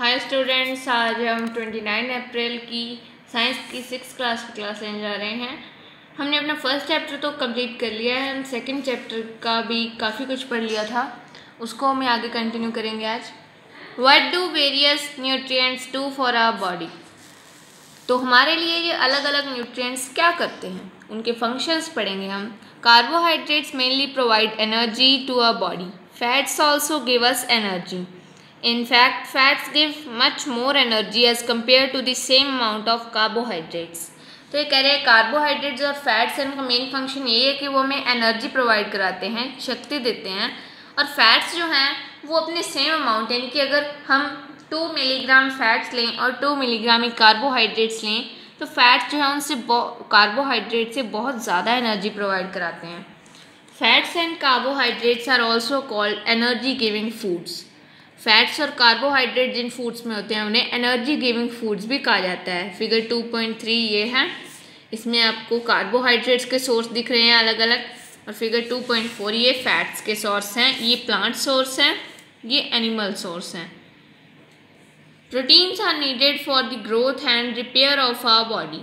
Hi students, आज हम 29 अप्रैल की साइंस की 6th क्लास की क्लास लेने जा रहे हैं। हमने अपना फर्स्ट चैप्टर तो कंप्लीट कर लिया है। हम सेकंड चैप्टर का भी काफ़ी कुछ पढ़ लिया था, उसको हमें आगे कंटिन्यू करेंगे आज। What do various nutrients do for our body. तो हमारे लिए ये अलग अलग न्यूट्रिएंट्स क्या करते हैं, उनके फंक्शंस पढ़ेंगे हम। Carbohydrates mainly provide energy to our body. Fats also give us energy. In fact, fats give much more energy as compared to the same amount of carbohydrates. तो ये कह रहे हैं कार्बोहाइड्रेट्स और फैट्स इनका मेन फंक्शन ये है कि वो हमें एनर्जी प्रोवाइड कराते हैं, शक्ति देते हैं। और फैट्स जो हैं वो अपने सेम अमाउंट, यानी कि अगर हम 2 मिलीग्राम फैट्स लें और 2 मिलीग्राम ही कार्बोहाइड्रेट्स लें तो फैट्स जो है उनसे कार्बोहाइड्रेट से बहुत ज़्यादा एनर्जी प्रोवाइड कराते हैं। Fats and carbohydrates are also called energy giving foods. फैट्स और कार्बोहाइड्रेट जिन फूड्स में होते हैं उन्हें एनर्जी गिविंग फूड्स भी कहा जाता है। फिगर 2.3 ये है, इसमें आपको कार्बोहाइड्रेट्स के सोर्स दिख रहे हैं अलग अलग, और फिगर 2.4 ये फैट्स के सोर्स हैं। ये प्लांट सोर्स हैं, ये एनिमल सोर्स हैं। Proteins are needed for the growth and repair of our body.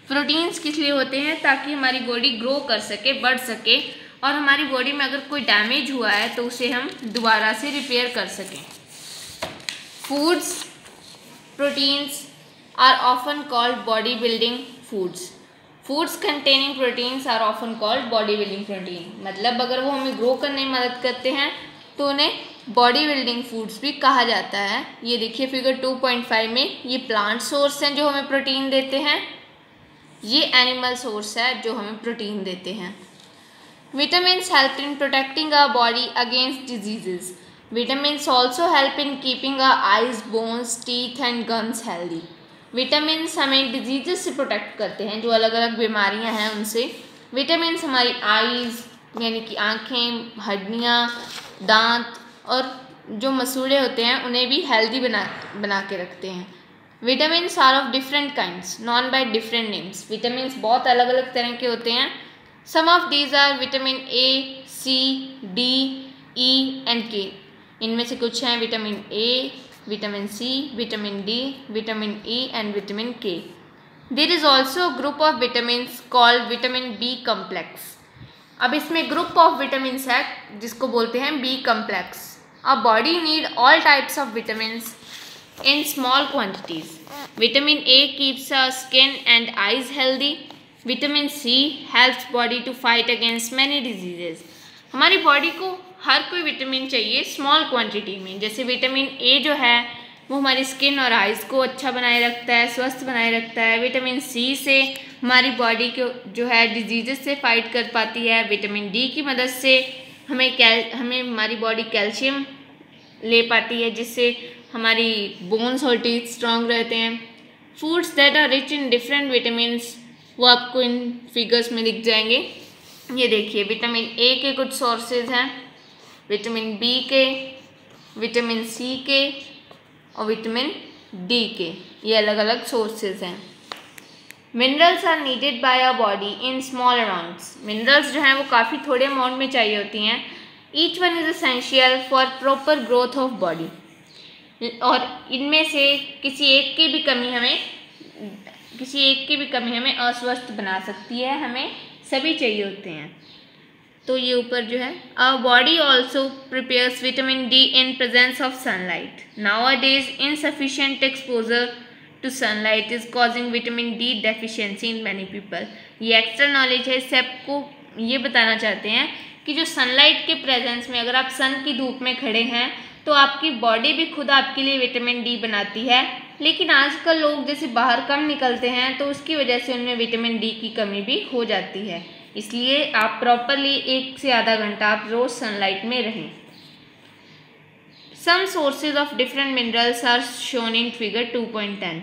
Proteins किस लिए होते हैं? ताकि हमारी बॉडी ग्रो कर सके, बढ़ सके, और हमारी बॉडी में अगर कोई डैमेज हुआ है तो उसे हम दोबारा से रिपेयर कर सकें। Foods proteins are often called body building foods. Foods containing proteins are often called body building protein. मतलब अगर वो हमें ग्रो करने में मदद करते हैं तो उन्हें बॉडी बिल्डिंग फूड्स भी कहा जाता है। ये देखिए फिगर 2.5 में ये प्लांट सोर्स हैं जो हमें प्रोटीन देते हैं, ये एनिमल सोर्स है जो हमें प्रोटीन देते हैं। Vitamins help in protecting our body against diseases. Vitamins also help in keeping our eyes, bones, teeth and gums healthy. Vitamins हमें diseases से protect करते हैं, जो अलग अलग बीमारियां हैं उनसे। Vitamins हमारी eyes यानी कि आँखें, हड्डियाँ, दांत और जो मसूड़े होते हैं उन्हें भी healthy बना के रखते हैं। Vitamins are of different kinds, known by different names. Vitamins बहुत अलग अलग तरह के होते हैं। Some of these are vitamin A, C, D, E and K. इनमें से कुछ हैं vitamin A, vitamin C, vitamin D, vitamin E and vitamin K. There is also a group of vitamins called vitamin B complex. अब इसमें group of vitamins है जिसको बोलते हैं B complex. Our body need all types of vitamins in small quantities. Vitamin A keeps our skin and eyes healthy. Vitamin C helps body to fight against many diseases. हमारी body को हर कोई vitamin चाहिए small quantity में। जैसे vitamin A जो है वो हमारी स्किन और आइज़ को अच्छा बनाए रखता है, स्वस्थ बनाए रखता है। विटामिन सी से हमारी बॉडी को जो है डिजीजेज से फाइट कर पाती है। विटामिन डी की मदद से हमें हमारी बॉडी कैल्शियम ले पाती है, जिससे हमारी बोन्स और टीथ स्ट्रॉन्ग रहते हैं। Foods that are rich in different vitamins वो आपको इन फिगर्स में दिख जाएंगे। ये देखिए विटामिन ए के कुछ सोर्सेज हैं, विटामिन बी के, विटामिन सी के और विटामिन डी के, ये अलग अलग सोर्सेज हैं। Minerals are needed by our body in small amounts. Minerals जो हैं वो काफ़ी थोड़े अमाउंट में चाहिए होती हैं। Each one is essential for proper growth of body. और इनमें से किसी एक की भी कमी हमें अस्वस्थ बना सकती है, हमें सभी चाहिए होते हैं। तो ये ऊपर जो है our body also prepares vitamin D in presence of sunlight. Nowadays insufficient exposure to sunlight is causing vitamin D deficiency in many people. ये एक्स्ट्रा नॉलेज है, इससे आपको ये बताना चाहते हैं कि जो सनलाइट के प्रेजेंस में अगर आप सन की धूप में खड़े हैं तो आपकी बॉडी भी खुद आपके लिए विटामिन डी बनाती है। लेकिन आजकल लोग जैसे बाहर कम निकलते हैं तो उसकी वजह से उनमें विटामिन डी की कमी भी हो जाती है। इसलिए आप प्रॉपरली 1 से आधा घंटा आप रोज सनलाइट में रहें। Some sources of different minerals are shown in figure 2.10।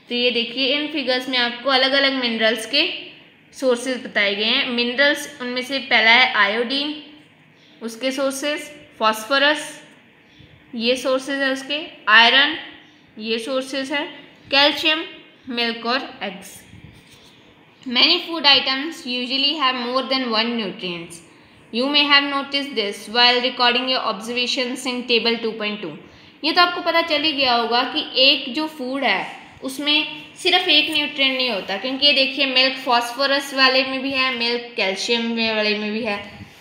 तो ये देखिए इन फिगर्स में आपको अलग अलग मिनरल्स के सोर्सेज बताए गए हैं। मिनरल्स उनमें से पहला है आयोडीन, उसके सोर्सेज, फॉस्फोरस ये सोर्सेज है उसके, आयरन ये सोर्सेज है, कैल्शियम, मिल्क और eggs. Many food items usually have more than one nutrients. You may have notice this while recording your observations in table 2.2। ये तो आपको पता चल ही गया होगा कि एक जो फूड है उसमें सिर्फ एक न्यूट्रिएंट नहीं होता, क्योंकि ये देखिए मिल्क फॉस्फोरस वाले में भी है, मिल्क कैल्शियम वाले में भी है,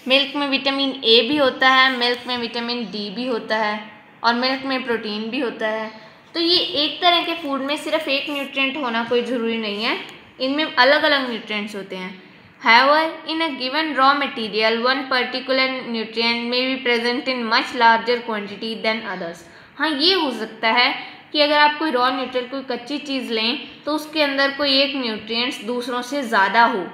मिल्क में विटामिन ए भी होता है, मिल्क में विटामिन डी भी होता है और मिल्क में प्रोटीन भी होता है। तो ये एक तरह के फूड में सिर्फ एक न्यूट्रिएंट होना कोई ज़रूरी नहीं है, इनमें अलग अलग न्यूट्रिएंट्स होते हैं। However, in a given raw material, one particular nutrient may be present in much larger quantity than others. हाँ, ये हो सकता है कि अगर आप कोई रॉ न्यूट्रिएंट, कोई कच्ची चीज़ लें तो उसके अंदर कोई एक न्यूट्रिएंट्स दूसरों से ज़्यादा हो।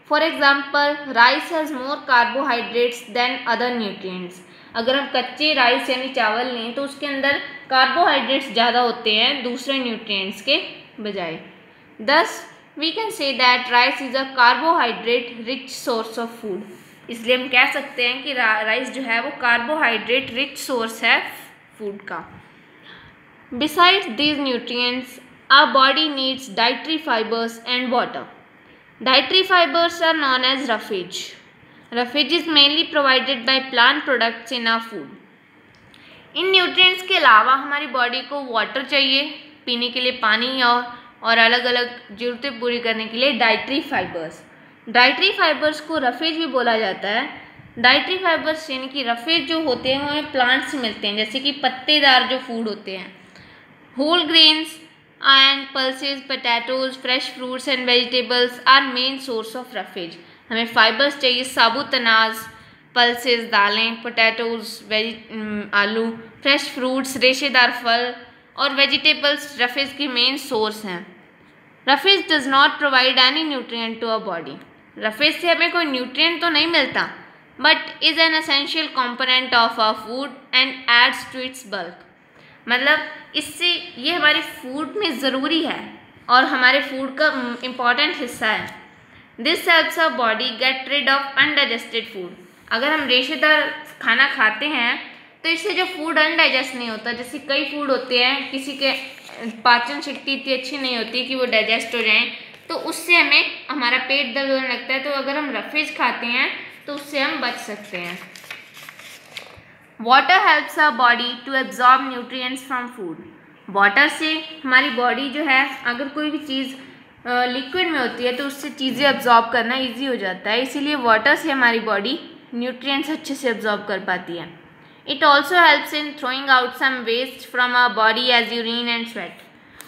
For example, rice has more carbohydrates than other nutrients. अगर हम कच्चे राइस यानी चावल लें तो उसके अंदर कार्बोहाइड्रेट्स ज़्यादा होते हैं दूसरे न्यूट्रिएंट्स के बजाय। Thus, we can say that rice is a carbohydrate rich source of food. इसलिए हम कह सकते हैं कि राइस जो है वो कार्बोहाइड्रेट रिच सोर्स है फूड का। Besides these nutrients, our body needs dietary fibers and water. Dietary fibers are known as roughage. Roughage is mainly provided by plant products in our food. In nutrients के अलावा हमारी body को water चाहिए, पीने के लिए पानी और अलग अलग ज़रूरतें पूरी करने के लिए डाइटरी फाइबर्स। डाइटरी फाइबर्स को रफेज भी बोला जाता है। डाइटरी फाइबर्स यानी कि रफेज जो होते हैं हमें प्लांट से मिलते हैं, जैसे कि पत्तेदार जो फूड होते हैं। Whole grains and pulses, potatoes, fresh fruits and vegetables are main source of roughage. हमें फाइबर्स चाहिए, साबुत अनाज, पल्सेस दालें, पोटैटोज आलू, फ्रेश फ्रूट्स रेशेदार फल और वेजिटेबल्स रफेज की मेन सोर्स हैं। Roughage does not provide any nutrient to a body. Roughage से हमें कोई न्यूट्रिएंट तो नहीं मिलता, but is an essential component of our food and adds to its bulk. मतलब इससे ये हमारे फूड में ज़रूरी है और हमारे फूड का इम्पॉर्टेंट हिस्सा है। This helps our body get rid of undigested food. अगर हम रेशेदार खाना खाते हैं तो इससे जो फूड अनडाइजेस्ट नहीं होता, जैसे कई फूड होते हैं किसी के पाचन शक्ति इतनी अच्छी नहीं होती कि वो डाइजेस्ट हो जाएं, तो उससे हमें हमारा पेट दर्द होने लगता है। तो अगर हम रफेज खाते हैं तो उससे हम बच सकते हैं। Water helps our body to absorb nutrients from food. Water से हमारी बॉडी जो है अगर कोई भी चीज़ लिक्विड में होती है तो उससे चीज़ें एब्जॉर्ब करना ईजी हो जाता है, इसीलिए वाटर से हमारी बॉडी न्यूट्रिएंट्स अच्छे से एब्जॉर्ब कर पाती है। It also helps in throwing out some waste from our body as urine and sweat.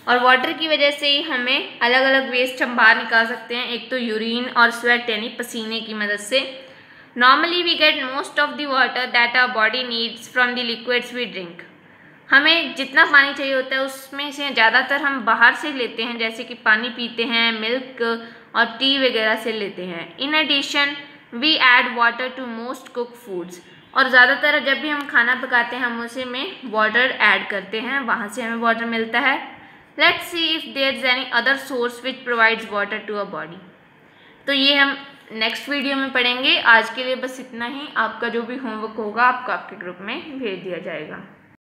और वाटर की वजह से ही हमें अलग अलग वेस्ट हम बाहर निकाल सकते हैं, एक तो यूरिन और स्वेट यानी पसीने की मदद से। Normally we get most of the water that our body needs from the liquids we drink. हमें जितना पानी चाहिए होता है उसमें से ज़्यादातर हम बाहर से लेते हैं, जैसे कि पानी पीते हैं, मिल्क और टी वगैरह से लेते हैं। In addition, we add water to most cooked foods. और ज़्यादातर जब भी हम खाना पकाते हैं हम उसे में वाटर ऐड करते हैं, वहाँ से हमें वाटर मिलता है। Let's see if there is any other source which provides water to a body. तो ये हम नेक्स्ट वीडियो में पढ़ेंगे। आज के लिए बस इतना ही। आपका जो भी होमवर्क होगा आपको आपके ग्रुप में भेज दिया जाएगा।